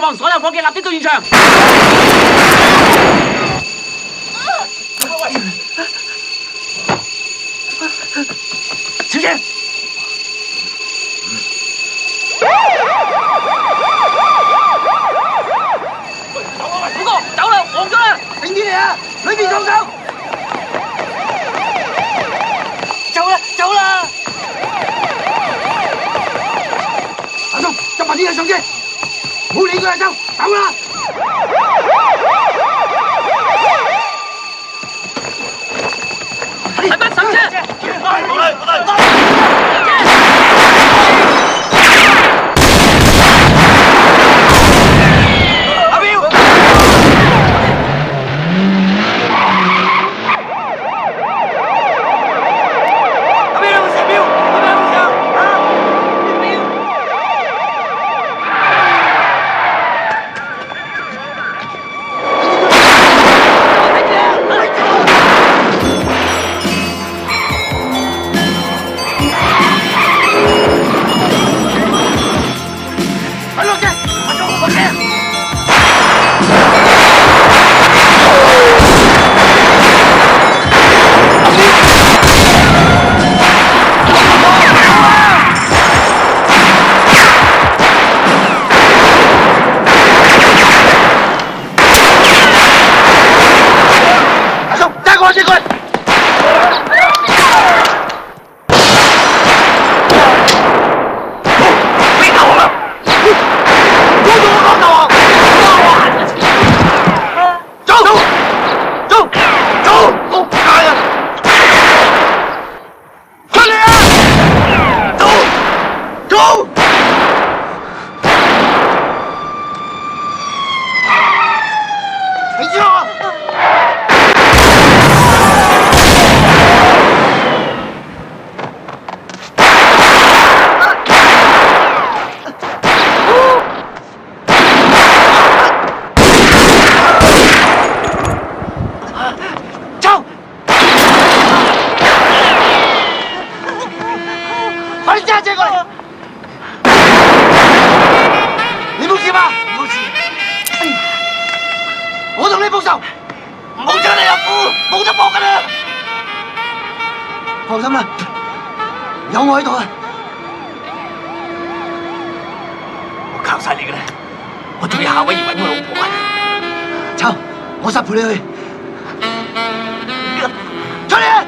望所有伙計立即到現場。小姐，虎哥走啦，黃咗啦！定啲嚟啊！裏邊撞手！走啦，走啦！阿叔，執埋啲嘢上車，唔好理佢阿周，走啦！係乜上車？好啦，好啦。阿彪，阿彪，阿彪，阿彪，放心啦，有我喺度啊！我靠晒你噶啦，我仲要夏威夷揾我老婆啊！秋，我實陪你去，出嚟啊！